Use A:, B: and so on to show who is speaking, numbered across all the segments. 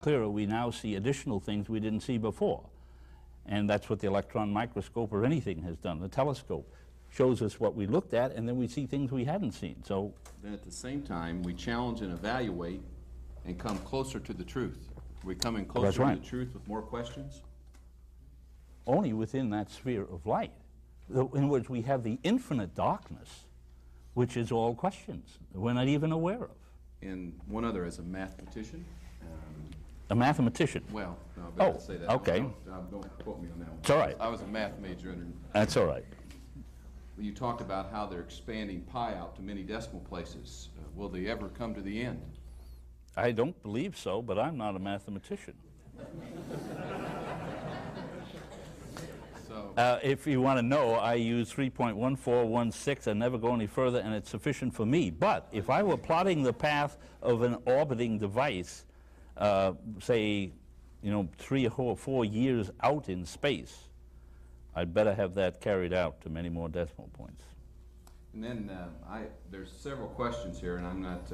A: clearer, we now see additional things we didn't see before. And that's what the electron microscope or anything has done. The telescope shows us what we looked at, and then we see things we hadn't seen. So
B: then at the same time, we challenge and evaluate and come closer to the truth. Are we coming closer to the truth with more questions?
A: Only within that sphere of light, in which we have the infinite darkness, which is all questions we're not even aware of.
B: And one other, as a mathematician.
A: A mathematician?
B: Well, no, I better say that.
A: Okay.
B: Don't quote me on that one.
A: It's all right.
B: I was a math major.
A: That's all right.
B: You talked about how they're expanding pi out to many decimal places. Will they ever come to the end?
A: I don't believe so, but I'm not a mathematician. If you want to know, I use 3.1416 and never go any further, and it's sufficient for me. But if I were plotting the path of an orbiting device, say, 3 or 4 years out in space, I'd better have that carried out to many more decimal points.
B: And then there's several questions here, and I'm not,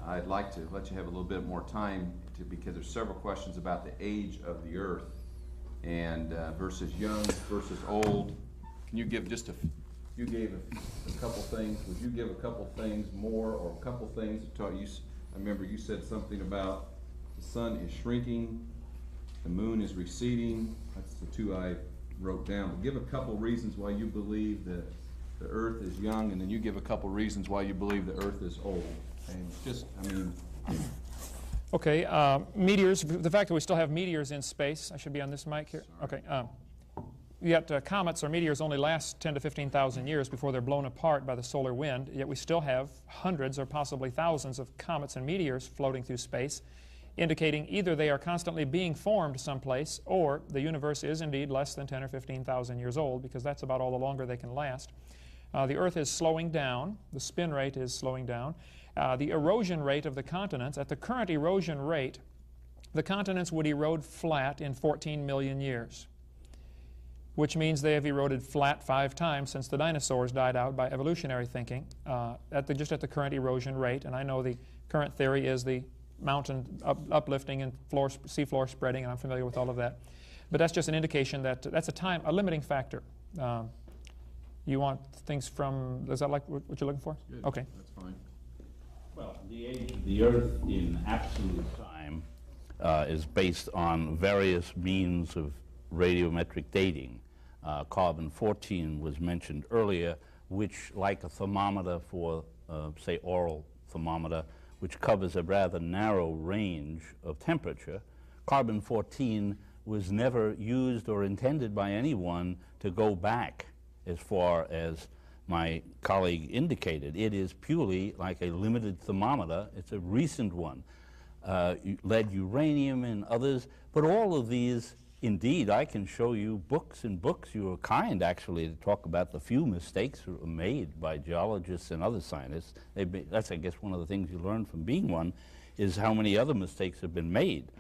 B: I'd like to let you have a little bit more time because there's several questions about the age of the Earth and versus young versus old. Can you give just you gave a couple things. Would you give a couple things more, or a couple things to tell you? I remember you said something about the sun is shrinking, the moon is receding. That's the two I wrote down. But give a couple reasons why you believe that the Earth is young, and then you give a couple reasons why you believe the Earth is old. And just,
C: Okay, meteors, the fact that we still have meteors in space, I should be on this mic here?
B: Sorry.
C: Okay. Yet comets or meteors only last 10 to 15,000 years before they're blown apart by the solar wind, yet we still have hundreds or possibly thousands of comets and meteors floating through space, indicating either they are constantly being formed someplace, or the universe is indeed less than 10 or 15,000 years old, because that's about all the longer they can last. The Earth is slowing down. The spin rate is slowing down. The erosion rate of the continents, at the current erosion rate, the continents would erode flat in 14 million years, which means they have eroded flat 5 times since the dinosaurs died out by evolutionary thinking, just at the current erosion rate. And I know the current theory is the mountain uplifting and seafloor spreading, and I'm familiar with all of that. But that's just an indication that that's a limiting factor. You want things from, is that like what you're looking for?
B: Good.
C: Okay.
B: That's fine.
A: Well, the age of the Earth in absolute time is based on various means of radiometric dating. Carbon-14 was mentioned earlier, which, like a thermometer for, say, oral thermometer, which covers a rather narrow range of temperature, carbon-14 was never used or intended by anyone to go back as far as my colleague indicated. It is purely like a limited thermometer. It's a recent one. Lead uranium and others, but all of these, indeed, I can show you books and books. You were kind, actually, to talk about the few mistakes that were made by geologists and other scientists. That's, I guess, one of the things you learn from being one, is how many other mistakes have been made.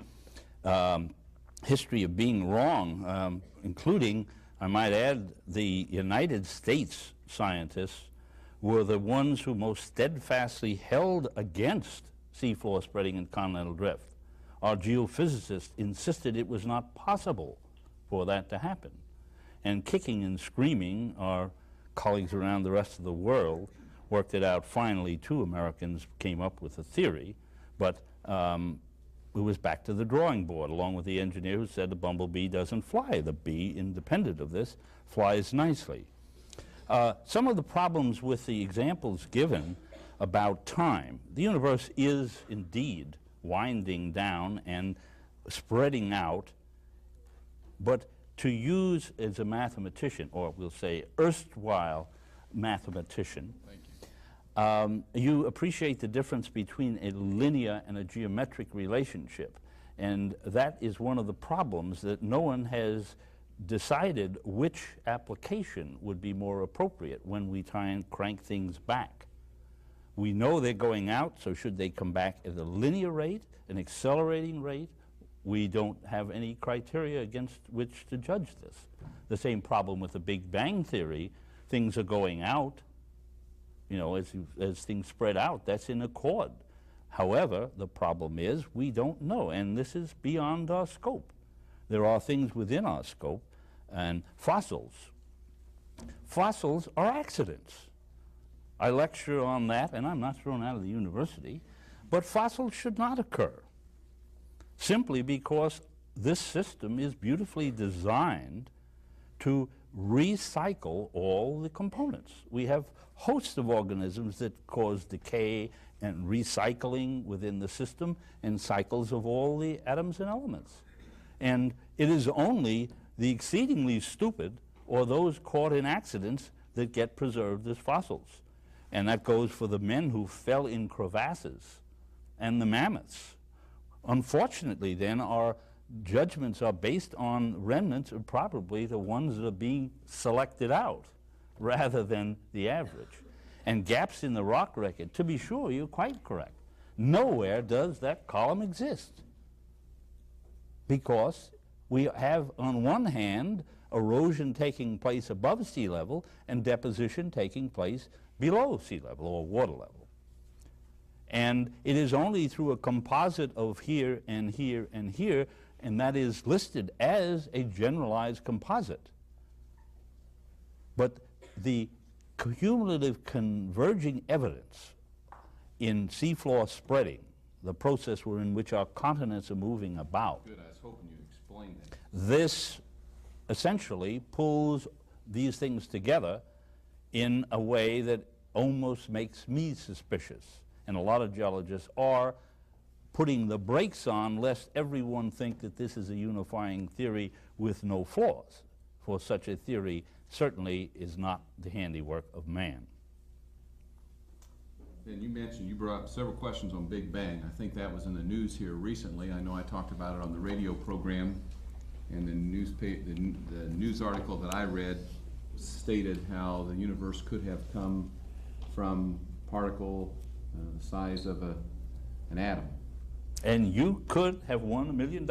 A: History of being wrong, including, I might add, the United States scientists were the ones who most steadfastly held against seafloor spreading and continental drift. Our geophysicists insisted it was not possible for that to happen. And kicking and screaming, our colleagues around the rest of the world worked it out. Finally, 2 Americans came up with a theory, but it was back to the drawing board, along with the engineer who said the bumblebee doesn't fly. The bee, independent of this, flies nicely. Some of the problems with the examples given about time, the universe is indeed winding down and spreading out, but to use as a mathematician, or we'll say erstwhile mathematician, you appreciate the difference between a linear and a geometric relationship, and that is one of the problems, that no one has decided which application would be more appropriate when we try and crank things back. We know they're going out, so should they come back at a linear rate, an accelerating rate? We don't have any criteria against which to judge this. The same problem with the Big Bang Theory. Things are going out, as things spread out. That's in accord However, the problem is we don't know, and this is beyond our scope. There are things within our scope, and fossils. Fossils are accidents. I lecture on that, and I'm not thrown out of the university, but fossils should not occur, simply because this system is beautifully designed to recycle all the components. We have hosts of organisms that cause decay and recycling within the system, and cycles of all the atoms and elements. And it is only the exceedingly stupid or those caught in accidents that get preserved as fossils. And that goes for the men who fell in crevasses and the mammoths. Unfortunately, then, our judgments are based on remnants of probably the ones that are being selected out rather than the average. And gaps in the rock record, to be sure, you're quite correct. Nowhere does that column exist, because we have, on one hand, erosion taking place above sea level and deposition taking place below sea level or water level. And it is only through a composite of here and here and here, and that is listed as a generalized composite. But the cumulative converging evidence in seafloor spreading, the process in which our continents are moving about,
B: Good, I was hoping you'd explain that.
A: this essentially pulls these things together in a way that almost makes me suspicious. And a lot of geologists are putting the brakes on lest everyone think that this is a unifying theory with no flaws, for such a theory certainly is not the handiwork of man.
B: And you mentioned, you brought up several questions on Big Bang. I think that was in the news here recently. I know I talked about it on the radio program, and the news article that I read stated how the universe could have come from particle the size of an atom.
A: And you could have won $1 million.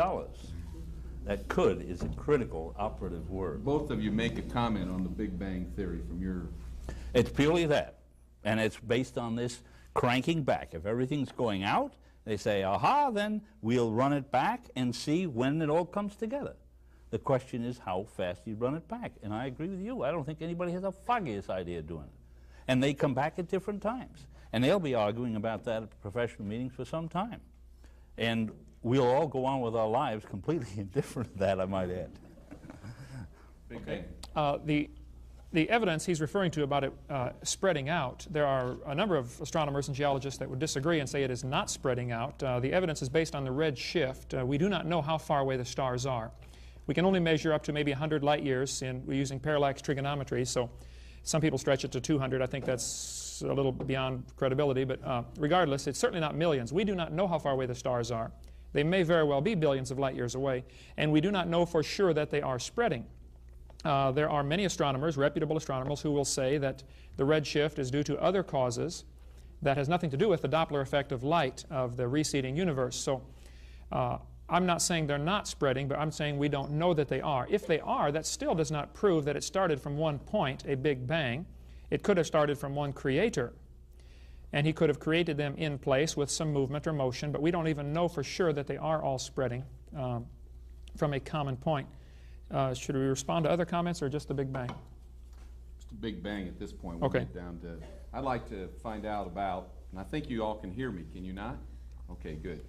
A: That could is a critical operative word.
B: Both of you make a comment on the Big Bang theory from your...
A: It's purely that. And it's based on this cranking back. If everything's going out, they say, aha, then we'll run it back and see when it all comes together. The question is how fast you run it back. And I agree with you. I don't think anybody has the foggiest idea of doing it. And they come back at different times. And they'll be arguing about that at professional meetings for some time. And we'll all go on with our lives completely indifferent to that, I might add.
B: Big Bang.
C: The evidence he's referring to about it spreading out, there are a number of astronomers and geologists that would disagree and say it is not spreading out. The evidence is based on the red shift. We do not know how far away the stars are. We can only measure up to maybe 100 light years using parallax trigonometry, so some people stretch it to 200. I think that's a little beyond credibility, but regardless, it's certainly not millions. We do not know how far away the stars are. They may very well be billions of light years away, and we do not know for sure that they are spreading. There are many astronomers, reputable astronomers, who will say that the red shift is due to other causes that has nothing to do with the Doppler effect of light of the receding universe. So I'm not saying they're not spreading, but I'm saying we don't know that they are. If they are, that still does not prove that it started from one point, a Big Bang. It could have started from one creator, and he could have created them in place with some movement or motion, but we don't even know for sure that they are all spreading from a common point. Should we respond to other comments or just the Big Bang?
B: Just a Big Bang at this point. We'll
C: Okay.
B: get down to... I'd like to find out about, and I think you all can hear me, can you not? Okay, good.